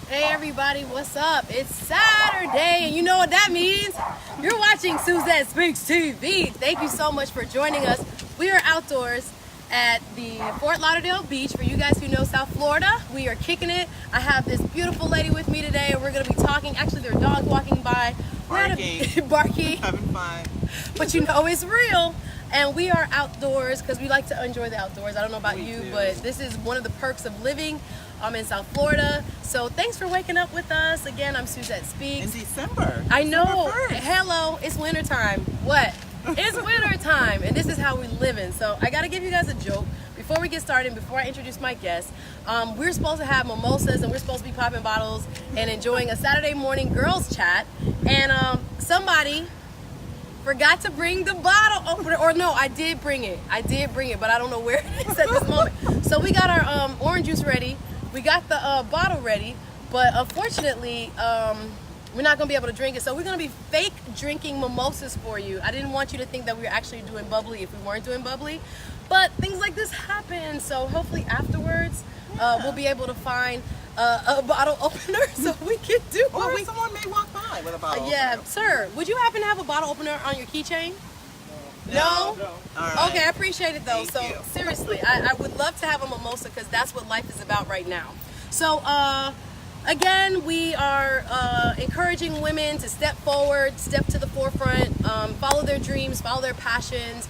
Hey everybody, what's up? It's Saturday, and you know what that means? You're watching Suzette Speaks TV. Thank you so much for joining us. We are outdoors at the Fort Lauderdale Beach. For you guys who know South Florida, we are kicking it. I have this beautiful lady with me today, and we're going to be talking. Actually, there are dogs walking by. Barking. Having fun. But you know it's real. And we are outdoors because we like to enjoy the outdoors. I don't know about you, but this is one of the perks of living in South Florida. So thanks for waking up with us. Again, I'm Suzette Speaks. In December. I know. December 1st. Hello, it's winter time. What? It's winter time, and this is how we live in. So I got to give you guys a joke before we get started, before I introduce my guest. We're supposed to have mimosas, and we're supposed to be popping bottles and enjoying a Saturday morning girls chat. And somebody forgot to bring the bottle opener, or no, I did bring it, but I don't know where it is at this moment. So we got our orange juice ready, we got the bottle ready, but unfortunately, we're not gonna be able to drink it. So we're gonna be fake drinking mimosas for you. I didn't want you to think that we were actually doing bubbly if we weren't doing bubbly, but things like this happen. So hopefully afterwards, we'll be able to find a bottle opener so we can do what we. Someone may walk by with a bottle opener. Sir, would you happen to have a bottle opener on your keychain? No? All right. Okay, I appreciate it though. Thank you. Seriously, I would love to have a mimosa because that's what life is about right now. So again, we are encouraging women to step forward, step to the forefront, follow their dreams, follow their passions,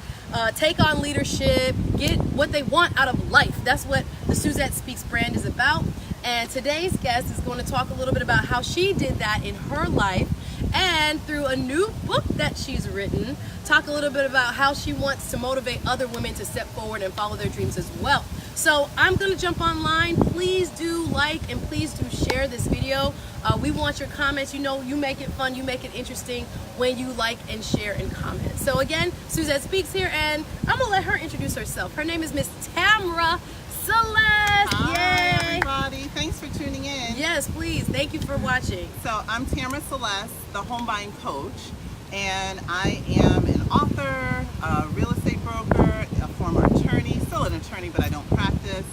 take on leadership, get what they want out of life. That's what the Suzette Speaks brand is about. And today's guest is going to talk a little bit about how she did that in her life, and through a new book that she's written, talk a little bit about how she wants to motivate other women to step forward and follow their dreams as well. So I'm going to jump online. Please do like and please do share this video. We want your comments. You know, you make it fun, you make it interesting when you like and share and comment. So again, Suzette Speaks here, and I'm going to let her introduce herself. Her name is Miss Tamara Celeste. Hi, everybody. Thanks for tuning in. Yes, please. Thank you for watching. So I'm Tamara Celeste, the home buying coach, and I am an author, a real estate broker, a former attorney, still an attorney, but I don't practice.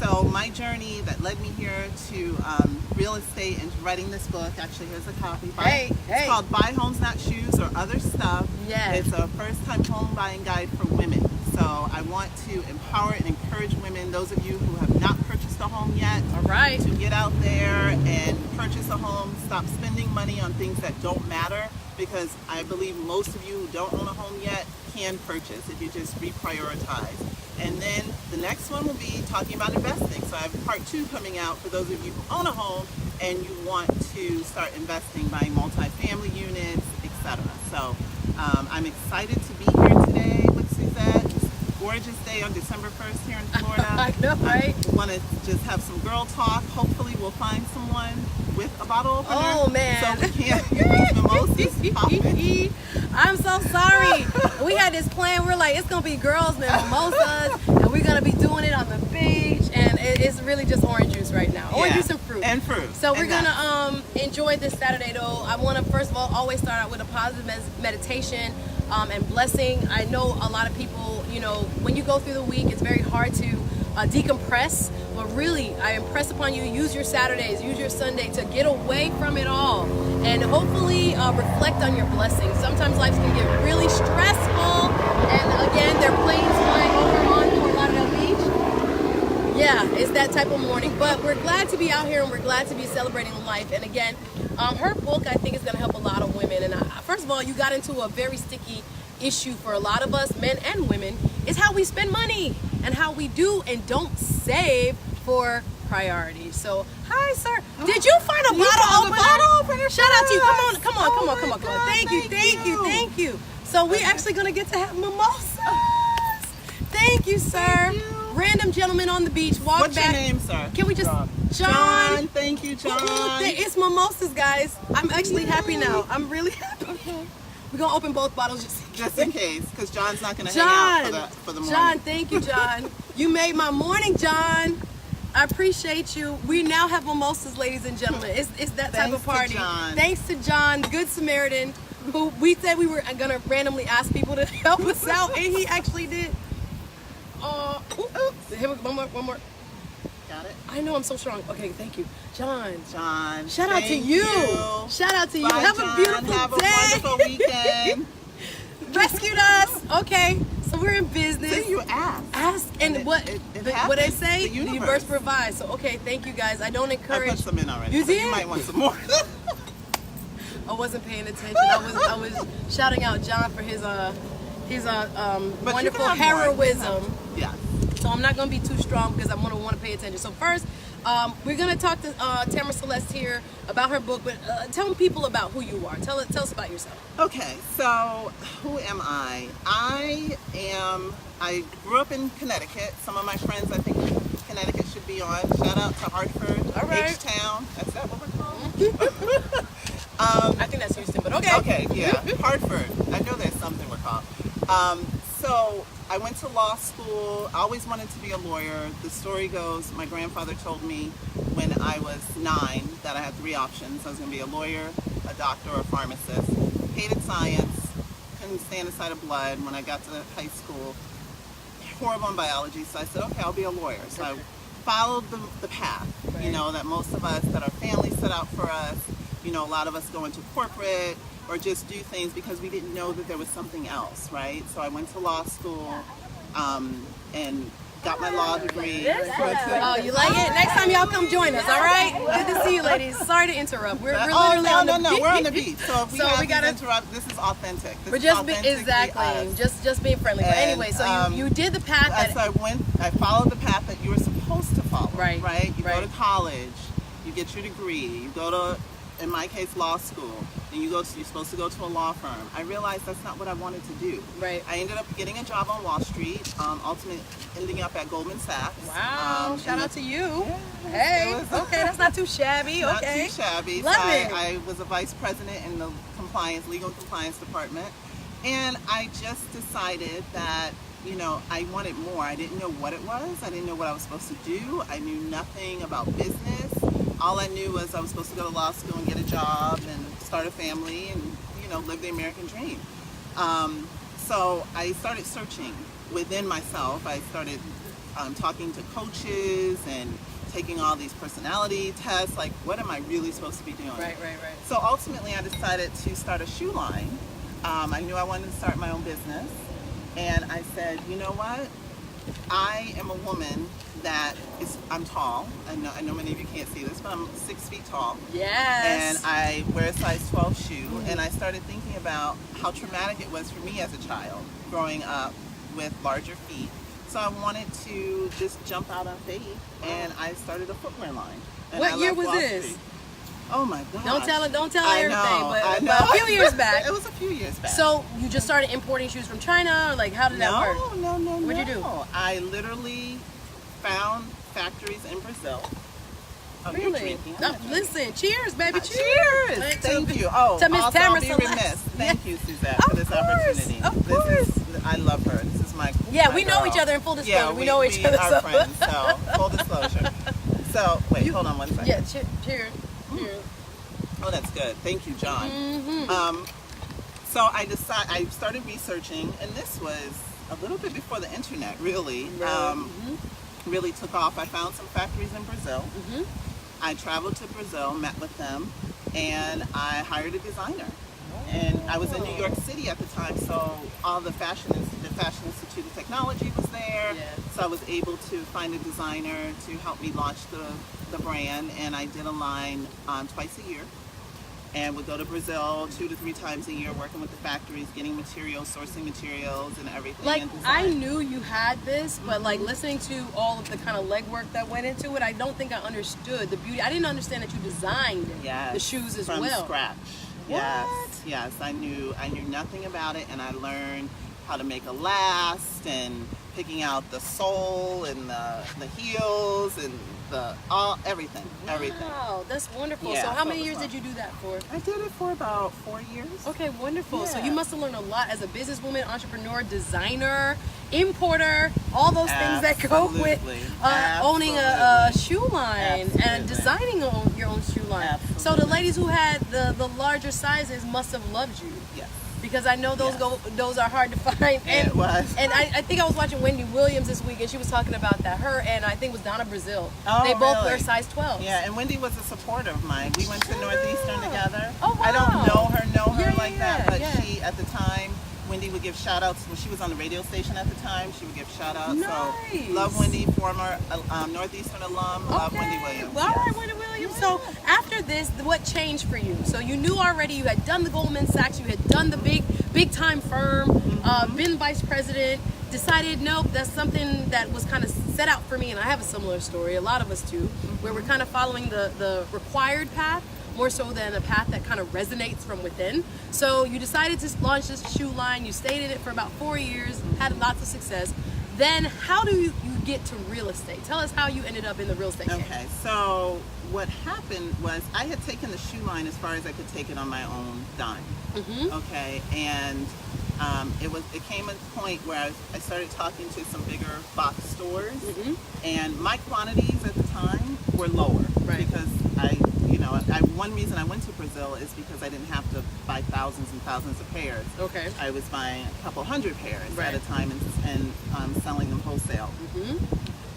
So my journey that led me here to real estate and writing this book, actually here's a copy. It's called Buy Homes Not Shoes or Other Stuff. Yes. It's a first-time home buying guide for women. So I want to empower and encourage women, those of you who have not purchased a home yet, to get out there and purchase a home, stop spending money on things that don't matter, because I believe most of you who don't own a home yet can purchase if you just reprioritize. And then the next one will be talking about investing. So I have part 2 coming out for those of you who own a home and you want to start investing, buying multifamily units, etc. So I'm excited to be here today with Suzette. It's a gorgeous day on December 1st here in Florida. I know, right? I want to just have some girl talk. Hopefully we'll find someone with a bottle opener. Oh man. So we can't get mimosas popping. I'm so sorry. We had this plan. We're like, it's gonna be girls with mimosas, and we're gonna be doing it on the beach, and it's really just orange juice right now. Orange juice and fruit. And fruit. So we're gonna enjoy this Saturday though. I want to first of all always start out with a positive meditation and blessing. I know a lot of people, you know, when you go through the week, it's very hard to decompress, but really I impress upon you, use your Saturdays, use your Sunday to get away from it all and hopefully reflect on your blessings. Sometimes life can get really stressful, and again, there are planes flying over on Fort Lauderdale Beach. Yeah, it's that type of morning, but we're glad to be out here and we're glad to be celebrating life. And again, her book I think is going to help a lot of women. And first of all, you got into a very sticky issue for a lot of us, men and women, is how we spend money and how we do and don't save for priorities. So, hi sir. Did you find a bottle opener? Shout out to you. Come on. Thank you. So we're actually gonna get to have mimosas. Thank you, sir. Thank you. Random gentleman on the beach. What's your name, sir? Can we just John. Thank you, John. It's mimosas, guys. I'm actually happy now. I'm really happy. We're gonna open both bottles just in case, because John's not gonna hang out for the morning. John, thank you, John. You made my morning, John. I appreciate you. We now have mimosas, ladies and gentlemen. It's that type of party. Thanks to John, the Good Samaritan, who we said we were gonna randomly ask people to help us out, and he actually did. Here we go. One more. Got it? I know I'm so strong. Okay, thank you. John. Shout out to thank you. Shout out to you. Bye, Have John. a beautiful Have a day. wonderful weekend. Rescued us. Okay, so we're in business. See, you asked. And it what happens. they say? The universe Provides. So okay, thank you guys. I don't encourage. I put some in already. You so did? You might want some more. I wasn't paying attention. I was shouting out John for his wonderful heroism. Yeah. So I'm not going to be too strong because I'm going to want to pay attention. So first, we're going to talk to Tamara Celeste here about her book, but tell people about who you are. Tell us about yourself. Okay, so who am I? I grew up in Connecticut. Some of my friends, I think Connecticut should be on. Shout out to Hartford, all right. H-Town. Is that what we're called? I think that's Houston, but okay. Okay, yeah, Hartford. I know there's something we're called. So I went to law school. I always wanted to be a lawyer. The story goes, my grandfather told me when I was 9 that I had 3 options. I was going to be a lawyer, a doctor, or a pharmacist. Hated science, couldn't stand the sight of blood. When I got to high school, horrible in biology, so I said, okay, I'll be a lawyer. So I followed the path, you know, that most of us, that our families set out for us. You know, a lot of us go into corporate or just do things because we didn't know that there was something else, right? So I went to law school and got my law degree. Oh, you like it? Next time y'all come join us, all right? Good to see you, ladies. Sorry to interrupt. We're literally on the beach. We're on the beach. So if we gotta interrupt, this is authentic. We're just just being friendly. But anyway, so you did the path that I followed the path that you were supposed to follow. Right. You go to college, you get your degree, you go to, in my case, law school, and you're supposed to go to a law firm. I realized that's not what I wanted to do. Right. I ended up getting a job on Wall Street, ultimately ending up at Goldman Sachs. Wow, shout out to you. Yeah, hey, okay, that's not too shabby. Not Okay. too shabby. Love it. I was a vice president in the legal and compliance department, and I just decided that, you know, I wanted more. I didn't know what it was. I didn't know what I was supposed to do. I knew nothing about business. All I knew was I was supposed to go to law school and get a job and start a family and, you know, live the American dream. So I started searching within myself. I started talking to coaches and taking all these personality tests. Like, what am I really supposed to be doing? Right. So ultimately I decided to start a shoe line. I knew I wanted to start my own business. And I said, you know what? I am a woman I'm tall. I know many of you can't see this, but I'm 6 feet tall. Yes. And I wear a size 12 shoe. And I started thinking about how traumatic it was for me as a child growing up with larger feet. So I wanted to just jump out on faith, and I started a footwear line. And what year was this? Street. Oh my God! Don't tell everything, I know. but a few years back. It was a few years back. So you just started importing shoes from China, or like how did that work? No. What'd you do? I literally found factories in Brazil. Oh, really? You're drinking. Listen, cheers, baby, cheers! Thank you. Oh, to Miss also, Tamara I'll be Celeste. remiss. Thank you, Suzette, for this opportunity. Of course. I love her. This is my we know each other in full disclosure. Yeah, we know each other. Our friends, so full disclosure. So wait, hold on one second. Yeah, cheers. Oh, that's good. Thank you, John. Mm-hmm. So I started researching, and this was a little bit before the internet really really took off. I found some factories in Brazil. I traveled to Brazil, met with them, and I hired a designer. And I was in New York City at the time, so all the Fashion Institute of Technology was there. Yes. So I was able to find a designer to help me launch the brand, and I did a line twice a year. And would go to Brazil 2 to 3 times a year, working with the factories, getting materials, sourcing materials, and everything. Like, and I knew you had this, but like listening to all of the kind of legwork that went into it, I don't think I understood the beauty. I didn't understand that you designed the shoes as from well. From scratch. What? Yes. I knew nothing about it, and I learned how to make a last and picking out the sole and the heels and everything. Wow, that's wonderful. Yeah, so how many it was years fun. did you do that for? I did it for about 4 years. Okay, wonderful. Yeah. So you must have learned a lot as a businesswoman, entrepreneur, designer, importer, all those things that go with owning a shoe line and designing your own shoe line. Absolutely. So the ladies who had the larger sizes must have loved you. Yes. because I know those are hard to find. And it was. And I think I was watching Wendy Williams this week, and she was talking about that. Her and I think it was Donna Brazil. Oh, they both really? wear size 12. Yeah, and Wendy was a supporter of mine. We went to Northeastern together. Oh, wow. I don't know her like that, but yeah. she, at the time, Wendy would give shout outs when she was on the radio station at the time. She would give shout outs. Nice. So love Wendy, former Northeastern alum. Love Wendy Williams. Well, all right, Wendy Williams. So after this, what changed for you? So you knew already, you had done the Goldman Sachs, you had done the big time firm, been vice president, decided, nope, that's something that was kind of set out for me. And I have a similar story, a lot of us do, where we're kind of following the required path more so than a path that kind of resonates from within. So you decided to launch this shoe line. You stayed in it for about 4 years, had lots of success. Then how do you get to real estate? Tell us how you ended up in the real estate game. Okay, so what happened was I had taken the shoe line as far as I could take it on my own dime. Okay, and it came a point where I started talking to some bigger box stores, and my quantities at the time were lower, because one reason I went to Brazil is because I didn't have to buy thousands and thousands of pairs. Okay. I was buying a couple hundred pairs at a time and selling them wholesale.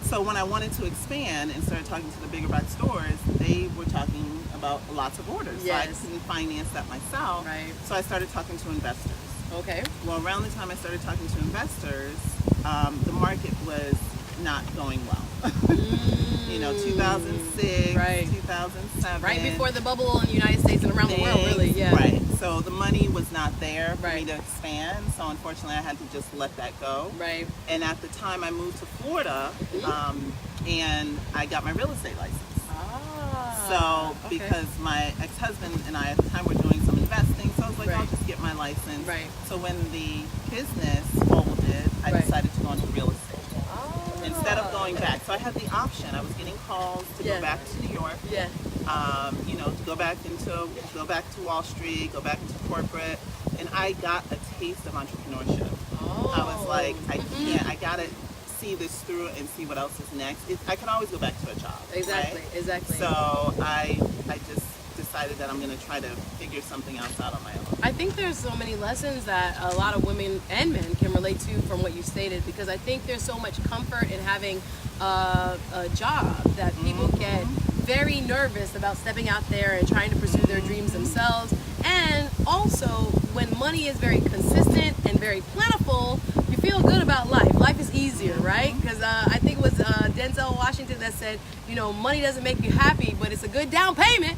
So when I wanted to expand and started talking to the bigger box stores, they were talking about lots of orders. Yes. So I couldn't finance that myself. Right. So I started talking to investors. Okay. Well, around the time I started talking to investors, the market was not going well. 2006, 2007. Right before the bubble in the United States and around the world, really, yeah. Right. So the money was not there for me to expand. So unfortunately, I had to just let that go. Right. And at the time, I moved to Florida, and I got my real estate license. So because my ex-husband and I at the time were doing some investing, so I was like, I'll just get my license. Right. So when the business folded, I decided to go into real estate instead of going back. So I had the option. I was getting calls to go back to New York. Yeah. To go back to Wall Street, go back into corporate, and I got a taste of entrepreneurship. I was like, I gotta see this through and see what else is next. I can always go back to a job. Exactly. Right? Exactly. So I just decided that I'm going to try to figure something else out on my own. I think there's so many lessons that a lot of women and men can relate to from what you stated, because I think there's so much comfort in having a job that people get very nervous about stepping out there and trying to pursue their dreams themselves. And also, when money is very consistent and very plentiful, you feel good about life. Life is easier, right? Because I think it was Denzel Washington that said, money doesn't make you happy, but it's a good down payment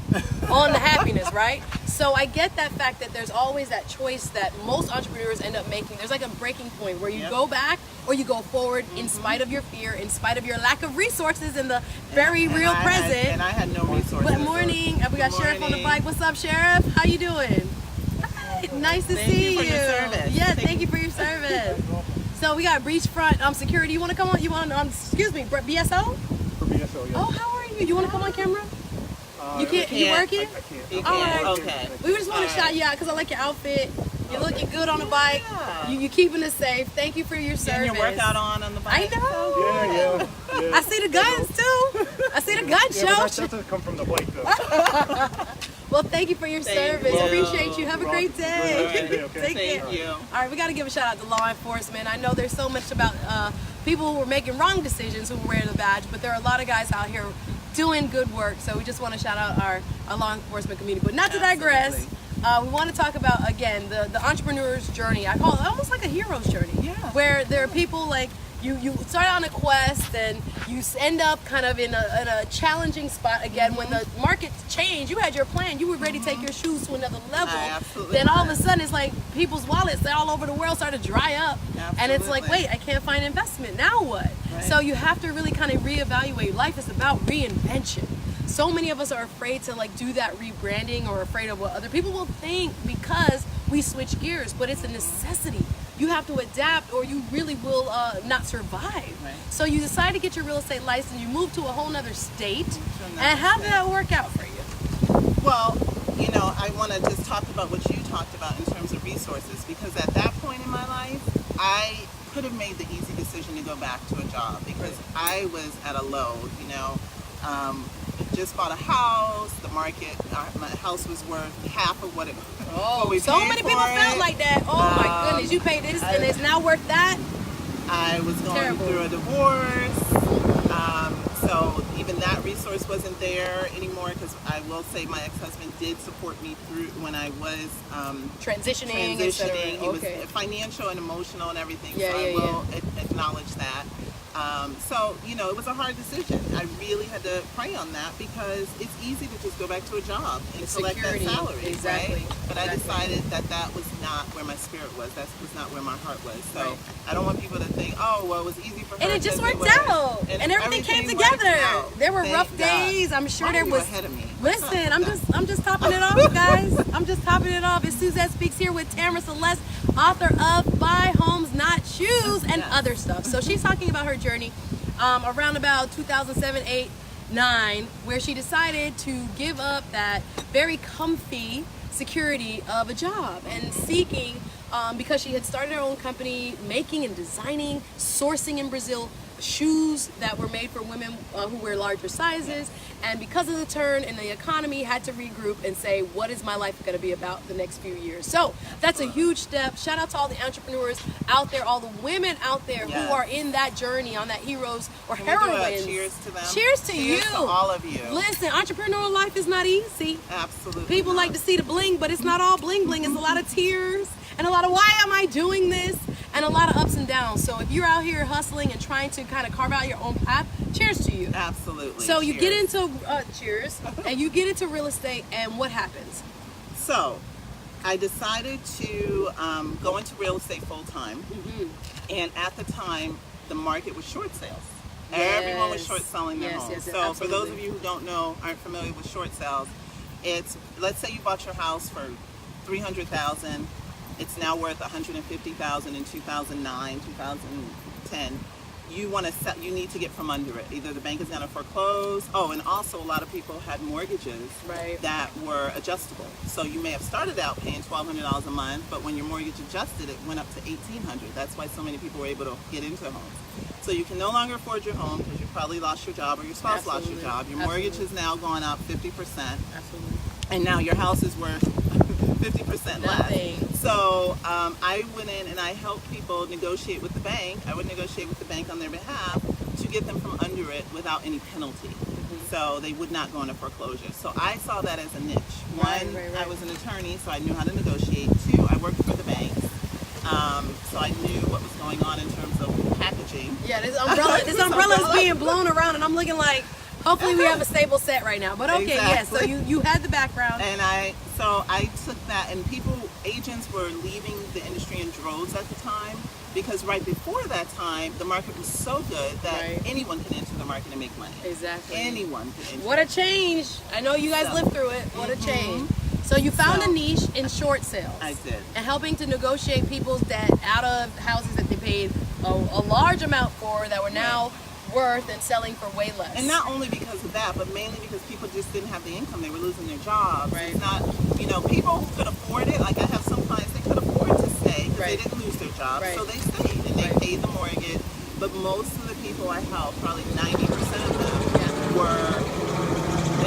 on the happiness, right? So I get that fact that there's always that choice that most entrepreneurs end up making. There's like a breaking point where you go back or you go forward in spite of your fear, in spite of your lack of resources in the very real present. And I had no resources. Good morning. We got Sheriff on the bike. What's up, Sheriff? How you doing? Hi. Nice to see you. Thank you for your service. Yeah, thank you for your service. So we got beachfront security. You want to come on? You want excuse me, BSO? For BSO, yeah. Oh, how are you? You want to come on camera? You can't. You working? I can't. All right. Okay. We just want to shout you out because I like your outfit. You're looking good on the bike. Yeah. You're keeping us safe. Thank you for your service. Getting your workout on the bike. I know. Yeah. I see the guns too. I see the gun Yeah, show. but that doesn't come from the bike though. Well, thank you for your service. you. Appreciate you. Have a great day. Okay. Take care. Thank you. All right, we got to give a shout out to law enforcement. I know there's so much about people who are making wrong decisions who wear the badge, but there are a lot of guys out here doing good work. So we just want to shout out our law enforcement community. But not to digress, we want to talk about, again, the entrepreneur's journey. I call it almost like a hero's journey. Yeah. Where there are people like, you start on a quest and you end up kind of in a challenging spot again. When the markets change, you had your plan, you were ready to take your shoes to another level. Then all of a sudden it's like people's wallets all over the world start to dry up. And it's like, wait, I can't find investment, now what? So you have to really kind of reevaluate. Life is about reinvention. So many of us are afraid to do that rebranding, or afraid of what other people will think because we switch gears, but it's a necessity. You have to adapt or you really will not survive. So you decide to get your real estate license, you move to a whole nother state, and how did that work out for you? Well, I want to just talk about what you talked about in terms of resources, because at that point in my life, I could have made the easy decision to go back to a job because I was at a low, just bought a house, the market. My house was worth half of what it. Oh, what we so paid many for people it. felt like that. Oh my goodness, you paid this and it's now worth that. I was going Terrible. through a divorce, so even that resource wasn't there anymore. Because I will say, my ex-husband did support me through when I was Transitioning. He Okay. was financial and emotional and everything. Yeah, so I yeah, will acknowledge that. So, you know, it was a hard decision. I really had to pray on that because it's easy to just go back to a job and collect security. that salary, Exactly. right? But I Exactly. decided that that was not where my spirit was. That was not where my heart was. So Right. I don't want people to think, oh, well, it was easy for her. And it just 'cause worked was. out, and everything came worked together. out. There were Thank rough God. days. I'm sure Why there are you was. ahead of me? Listen, I'm just topping it off, guys. I'm just topping it off. It's Suzette Speaks here with Tamara Celeste, author of Buy Homes Not Shoes and Yes. other stuff. So she's talking about her journey around about 2007, 8, 9, where she decided to give up that very comfy security of a job and seeking, because she had started her own company, making and designing, sourcing in Brazil shoes that were made for women who wear larger sizes, and because of the turn in the economy, had to regroup and say, what is my life going to be about the next few years? So that's a huge step. Shout out to all the entrepreneurs out there, all the women out there Yes. who are in that journey, on that heroes or Can we do a heroines. cheers to them. Cheers to you. To all of you. Listen, entrepreneurial life is not easy. Absolutely. People not. like to see the bling, but it's not all bling bling. It's a lot of tears and a lot of why am I doing this, and a lot of ups and downs. So if you're out here hustling and trying to kind of carve out your own path, cheers to you. Absolutely. So you get Cheers. into cheers, and you get into real estate, and what happens? So I decided to go into real estate full time, and at the time, the market was short sales. Everyone was Yes. short selling their Yes, homes. yes, So for those absolutely. of you who don't know, aren't familiar with short sales, it's, let's say you bought your house for $300,000. It's now worth $150,000 in 2009, 2010. You want to sell, you need to get from under it. Either the bank is going to foreclose. Oh, and also a lot of people had mortgages Right. that were adjustable. So you may have started out paying $1,200 a month, but when your mortgage adjusted, it went up to $1,800. That's why so many people were able to get into homes. So you can no longer afford your home because you probably lost your job or your spouse lost your Absolutely. job. Your mortgage Absolutely. has now gone up 50%, Absolutely. and now your house is worth 50% less. Nothing. So I went in and I helped people negotiate with the bank. I would negotiate with the bank on their behalf to get them from under it without any penalty. So they would not go into foreclosure. So I saw that as a niche. Right, One, right. I was an attorney, so I knew how to negotiate. Two, I worked for the banks. So I knew what was going on in terms of packaging. Yeah, this umbrella is being blown around, and I'm looking like, hopefully we have a stable set right now. But okay, yes. Exactly. So you had the background. And I took that, and agents were leaving the industry in droves at the time, because right before that time, the market was so good that Right. anyone can enter the market and make money. Exactly. Anyone can enter. What a change. I know you guys So- lived through it. What a change. So you found So- a niche in short sales. I did. And helping to negotiate people's debt out of houses that they paid a large amount for that were now worth and selling for way less. And not only because of that, but mainly because people just didn't have the income. They were losing their jobs. Right. It's not, people who could afford it, like I have some clients, they could afford to stay because Right. they didn't lose their jobs. Right. So they stayed and they Right. paid the mortgage. But most of the people I helped, probably 90% of them, were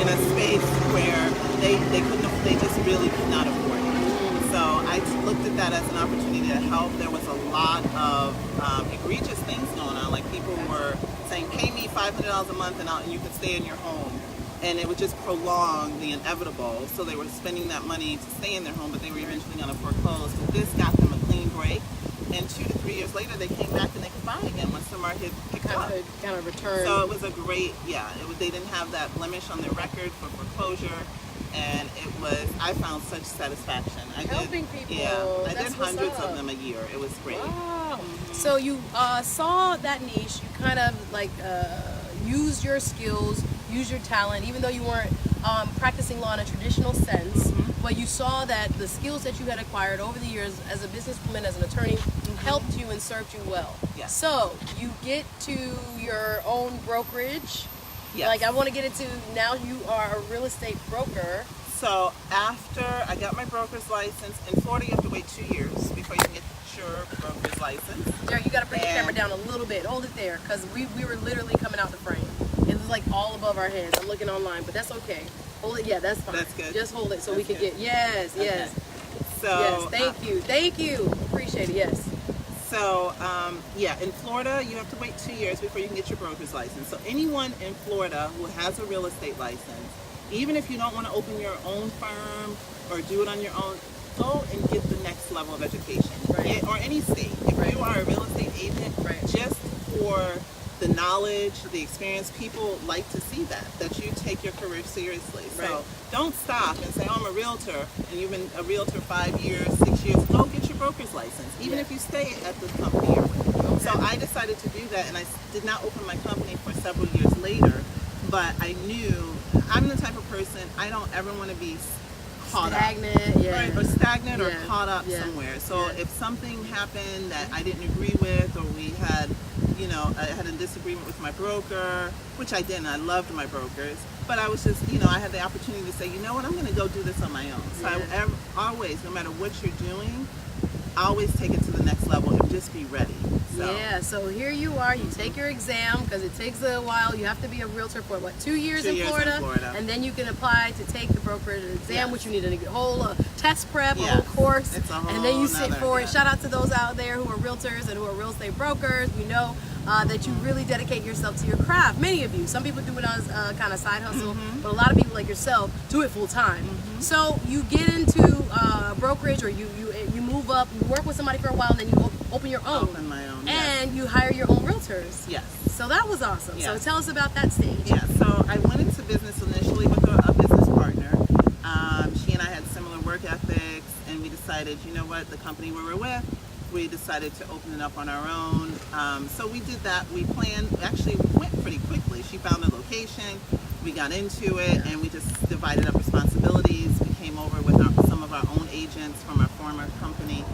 in a space where they just really could not afford it. So I looked at that as an opportunity to help. There was a lot of egregious things going on. Like people were saying, pay me $500 a month and you can stay in your home. And it would just prolong the inevitable. So they were spending that money to stay in their home, but they were eventually going to foreclose. But this got them a clean break. And 2 to 3 years later, they came back and they could buy again once the market picked up. kind of return. So it was a great, they didn't have that blemish on their record for foreclosure. And I found such satisfaction. Helping people. Yeah, I That's did what's hundreds up. of them a year. It was great. Wow. So you saw that niche, you kind of used your skills, used your talent, even though you weren't practicing law in a traditional sense, but you saw that the skills that you had acquired over the years as a businesswoman, as an attorney, helped you and served you well. Yes. So you get to your own brokerage. Yes. Like I want to get into, now you are a real estate broker. So after I got my broker's license, in Florida you have to wait 2 years before you can get your broker's license. Derek, you got to bring your And- camera down a little bit. Hold it there, because we were literally coming out the frame. It was like all above our heads. I'm looking online, but that's okay. Hold it. Yeah, that's fine. That's good. Just hold it so we That's can good. get. Yes, Okay. yes, So yes. Thank you. Appreciate it. Yes. So, yeah, in Florida, you have to wait 2 years before you can get your broker's license. So anyone in Florida who has a real estate license, even if you don't want to open your own firm or do it on your own, go and get the next level of education. Right. Or any state. If Right. you are a real estate agent, Right. just for the knowledge, the experience, people like to see that you take your career seriously. So Right. don't stop and say, oh, I'm a realtor, and you've been a realtor 5 years, 6 years. Go get your broker's license, even if you stay at the company you're with. So I decided to do that, and I did not open my company for several years later, but I knew I'm the type of person, I don't ever want to be caught Stagnant, up. yeah. Right, or stagnant or Yeah. caught up Yeah. somewhere. So Yeah. if something happened that I didn't agree with, or we had, I had a disagreement with my broker, which I didn't. I loved my brokers, but I was just, I had the opportunity to say, you know what, I'm going to go do this on my own. So Yeah. I always, no matter what you're doing, always take it to the next level and just be ready. So. Yeah, so here you are, you take your exam because it takes a while. You have to be a realtor for 2 years, 2 in, years in Florida, Florida. and then you can apply to take the brokerage exam, Yes. which you need a whole test prep, a Yes. whole course, It's a whole and then you sit nother- for it. yeah. Shout out to those out there who are realtors and who are real estate brokers. We know that you really dedicate yourself to your craft. Many of you. Some people do it as a kind of side hustle, but a lot of people like yourself do it full time. So you get into brokerage, or you move up, you work with somebody for a while, and then you open your own. Open my own, yes. And you hire your own realtors. Yes. So that was awesome. So Yes. tell us about that stage. Yeah, so I went into business initially with a business partner. She and I had similar work ethics, and we decided, you know what, the company we were with, we decided to open it up on our own. So we did that. We planned, actually went pretty quickly. She found a location, we got into it, and we just divided up responsibilities. We came over with some of our own agents from our former company,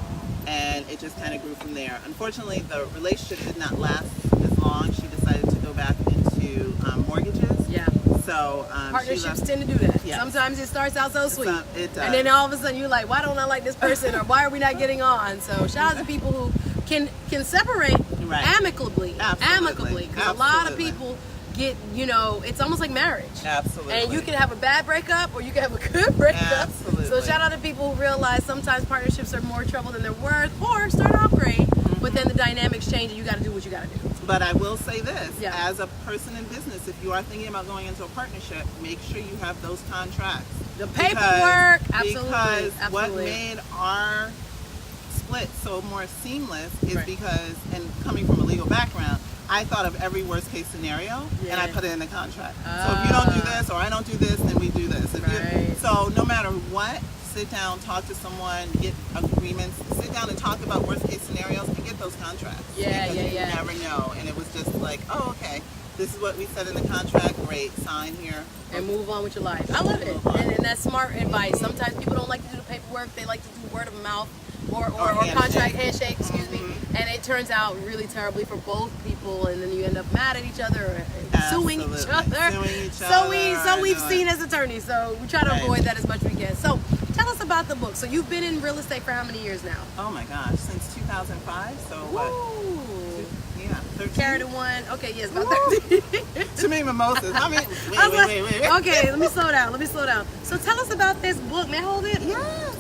and it just kind of grew from there. Unfortunately, the relationship did not last as long. She decided to go back into mortgages. Yeah. So Partnerships tend to do that. Yes. Sometimes it starts out so sweet. It does. And then all of a sudden you're like, why don't I like this person, or why are we not getting on? So shout out to people who can separate Right. amicably. Absolutely. Amicably. Because a lot of Absolutely. people get, it's almost like marriage. Absolutely. And you can have a bad breakup, or you can have a good breakup. Absolutely. So shout out to people who realize sometimes partnerships are more trouble than they're worth, or start out great, but then the dynamics change and you got to do what you got to do. But I will say this, Yeah. as a person in business, if you are thinking about going into a partnership, make sure you have those contracts. The paperwork, Because what absolutely. made our split so more seamless is Right. because, and coming from a legal background, I thought of every worst case scenario, and I Yeah. put it in the contract. So if you don't do this, or I don't do this, then we do this. Right. So no matter what, sit down, talk to someone, get agreements, sit down and talk about worst case scenarios, and get those contracts. Yeah, Because yeah, you yeah. never know. And it was just like, oh, okay, this is what we said in the contract, great, sign here. And move on with your life. I love it. Move on. And that's smart advice. Sometimes people don't like to do the paperwork. They like to do word of mouth or handshake. contract handshake, excuse me. And it turns out really terribly for both people, and then you end up mad at each other or suing each Absolutely. other. Suing each So other, we've doing- seen as attorneys. So we try to Right. avoid that as much as we can. So tell us about the book. So you've been in real estate for how many years now? Oh my gosh, since 2005, so what? Woo! Yeah, 13. Carry the one. Okay, yes, about 13. Too many mimosas. I mean, I was like, wait. okay, let me slow down. So tell us about this book. May I hold it? Yes.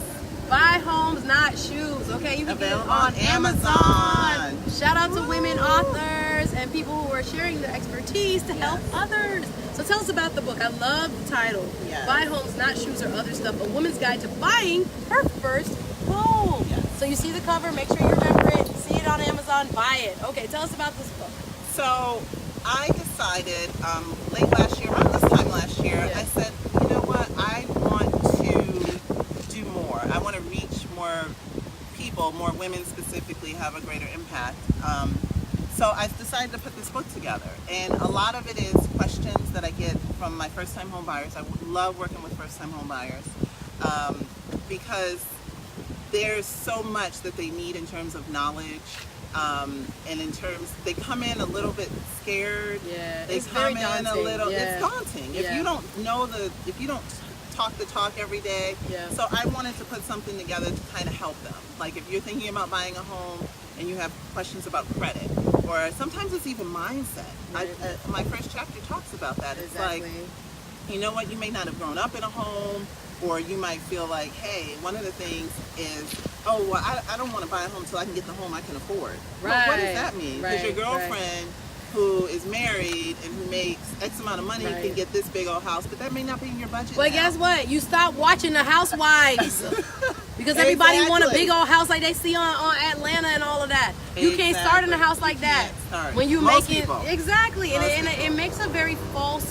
Buy homes, not shoes. Okay, you can get it Available on on Amazon. Amazon. Shout out to women Woo. authors and people who are sharing their expertise to help others. So tell us about the book. I love the title. Yes. Buy homes, not shoes or other stuff. A woman's guide to buying her first home. Yes. So you see the cover, make sure you remember it. See it on Amazon, buy it. Okay, tell us about this book. So I decided late last year, around this time last year, Yeah. I said, you know what, I want to do more. I want to reach more people, more women specifically, have a greater impact. So I decided to put this book together. And a lot of it is questions that I get from my first-time home buyers. I love working with first-time home buyers because there's so much that they need in terms of knowledge. And in terms, they come in a little bit scared. Yeah, They it's come very in a daunting. little. Yeah. It's daunting if Yeah. you don't know if you don't talk the talk every day. Yeah. So I wanted to put something together to kind of help them. Like if you're thinking about buying a home and you have questions about credit, or sometimes it's even mindset. Right. My first chapter talks about that. It's Exactly. like, you know what, you may not have grown up in a home, or you might feel like, hey, one of the things is, oh, well, I don't want to buy a home until I can get the home I can afford. Right. Well, what does that mean? Because your Right. girlfriend who is married and who makes X amount of money Right. can get this big old house, but that may not be in your budget. But now. guess what? You stop watching the Housewives because everybody want a big old house like they see on Atlanta and all of that. You can't start in a house like that when you Most make it people. exactly, and Most it makes a very false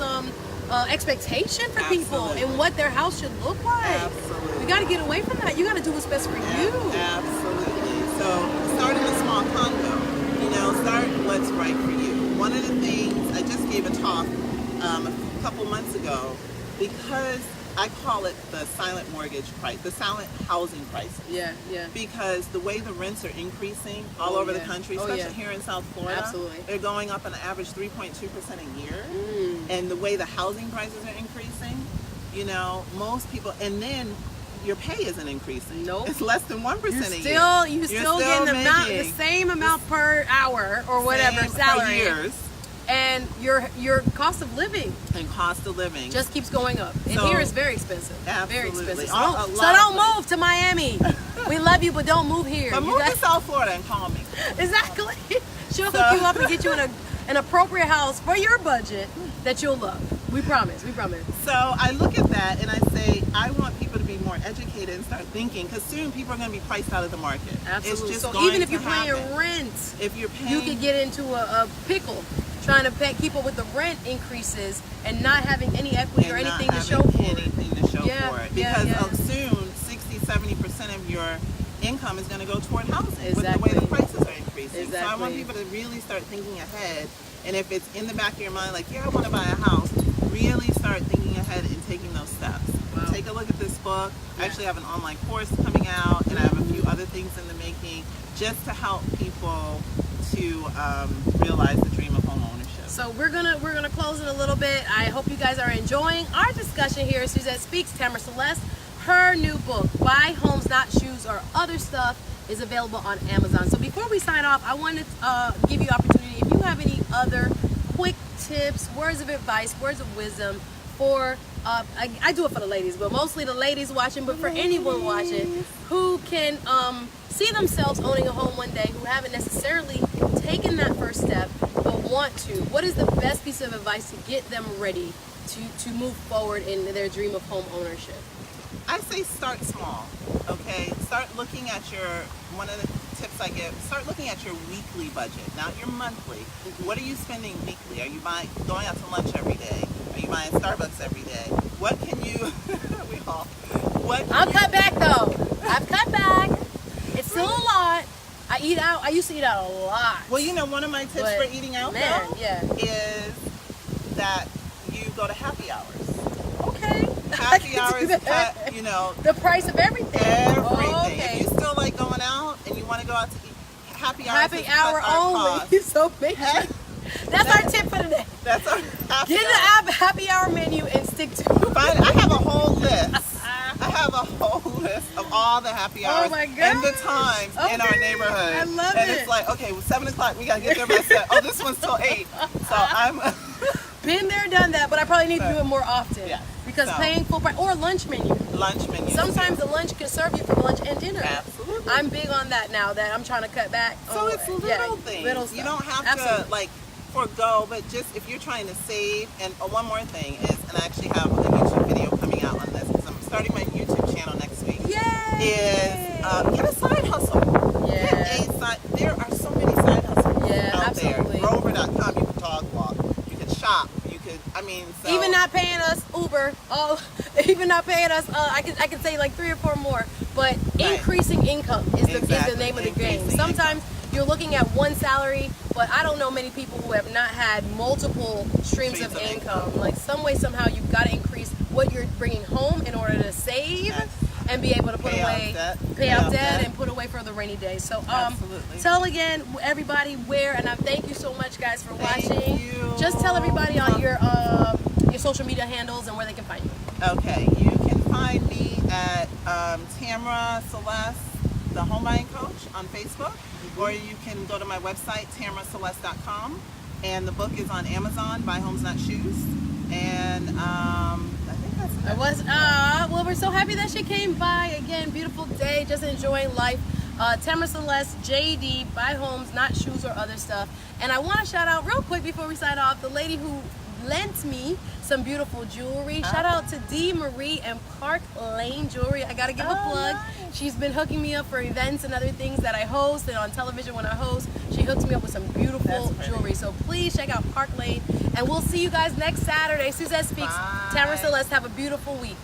expectation for people Absolutely. and what their house should look like. Absolutely. We got to get away from that. You got to do what's best for you. Absolutely. So start in a small condo. You know, start what's right for you. One of the things, I just gave a talk a couple months ago, because I call it the silent mortgage price, the silent housing crisis. Yeah, yeah. Because the way the rents are increasing all over the country, especially here in South Florida, Absolutely. they're going up on an average 3.2% a year. And the way the housing prices are increasing, you know, most people, and then your pay isn't increasing. Nope. It's less than 1% a year. You're still getting the same amount per hour or whatever Same salary. for years. And your cost of living And cost of living just keeps going up. And So- here it's very expensive. Very Absolutely. expensive. A So lot don't of move to Miami. We love you, but don't move here. But You move got- to South Florida and call me. Exactly. She'll hook you up and get you in an appropriate house for your budget that you'll love. We promise. We promise. So I look at that and I say, I want people to be more educated and start thinking, because soon people are going to be priced out of the market. Absolutely. It's just So going even if to you're paying happen. rent, If you're paying, you could get into a pickle trying to keep up with the rent increases and not having any equity or and anything not to show having for it. anything to show Yeah, for it. yeah, Because yeah. soon 60-70% of your income is going to go toward housing with the Exactly. way the prices are increasing. So I want Exactly. people to really start thinking ahead. And if it's in the back of your mind, like, yeah, I want to buy a house, really start thinking ahead and taking those steps. Wow. Take a look at this book. I actually have an online course coming out, and I have a few other things in the making just to help people to realize the dream of home ownership. So we're gonna close it a little bit. I hope you guys are enjoying our discussion here. Suzette Speaks, Tamara Celeste. Her new book, Buy Homes Not Shoes or Other Stuff, is available on Amazon. So before we sign off, I wanted to give you opportunity. If you have any other quick tips, words of advice, words of wisdom for I do it for the ladies, but mostly the ladies watching, but for anyone watching who can see themselves owning a home one day, who haven't necessarily taken that first step but want to, what is the best piece of advice to get them ready to move forward in their dream of home ownership? I say start small, okay? Start looking at one of the tips I give, start looking at your weekly budget, not your monthly. What are you spending weekly? Are you going out to lunch every day? Are you buying Starbucks every day? What can you, I'll cut back though. I've cut back. It's still a lot. I eat out. I used to eat out a lot. Well, you know, one of my tips But, for eating out man, though yeah. is that you go to happy hours. Okay. Happy hours cut, you know, The price of everything. everything. Oh, okay. If you still like going out and you want to go out to eat, happy hours Happy is hour cut our only. costs. So make sure. That's our tip for today. That's our happy Get hour. the happy hour menu and stick to it. I have a whole list. I have a whole list of all the happy Oh hours my and the gosh. times in our Okay. neighborhood. I love and it. it's like, okay, well, 7 o'clock, we got to get there by 7. Oh, this one's till 8. So I'm... Been there, done that, but I probably need to do it more often. Yeah. Because So- paying full price or lunch menu. lunch menu. Sometimes the lunch can serve you for lunch and dinner. Absolutely. I'm big on that now that I'm trying to cut back. So on, it's little yeah, things. Little You stuff. don't have Absolutely. to, like, forego, but just if you're trying to save. And one more thing is, and I actually have a YouTube video coming out on this because I'm starting my YouTube channel next week. Yay! Is get a side hustle. Yeah. Get a side. There are so many side hustles Yeah, out absolutely. there. Rover.com. You could dog walk. You could shop. You could. I mean, so Even not paying us Uber, even not paying us, I can say like 3 or 4 more. But Right. increasing income is the Exactly. name of the game. Increasing Sometimes you're looking at one salary, but I don't know many people who have not had multiple streams of income. Like some way, somehow, you've got to increase what you're bringing home in order to save Yes. and be able to put Pay out away, debt. pay out debt, and put away for the rainy day. So, Absolutely. tell again everybody where, and I thank you so much, guys, for Thank watching. you. Just tell everybody on your social media handles and where they can find you. Okay, you can find me at Tamara Celeste, the home buying coach, on Facebook, or you can go to my website, tamaraceleste.com, and the book is on Amazon, Buy Homes Not Shoes. And I think that's It was, well, we're so happy that she came by. Again, beautiful day, just enjoying life. Tamara Celeste, JD, buy homes, not shoes or other stuff. And I want to shout out real quick before we sign off, the lady who lent me some beautiful jewelry. Shout out to D. Marie and Park Lane Jewelry. I gotta give a plug. Nice. She's been hooking me up for events and other things that I host, and on television when I host. She hooks me up with some beautiful jewelry. So please check out Park Lane, and we'll see you guys next Saturday. Suzette Speaks. Bye. Tamara Celeste, have a beautiful week.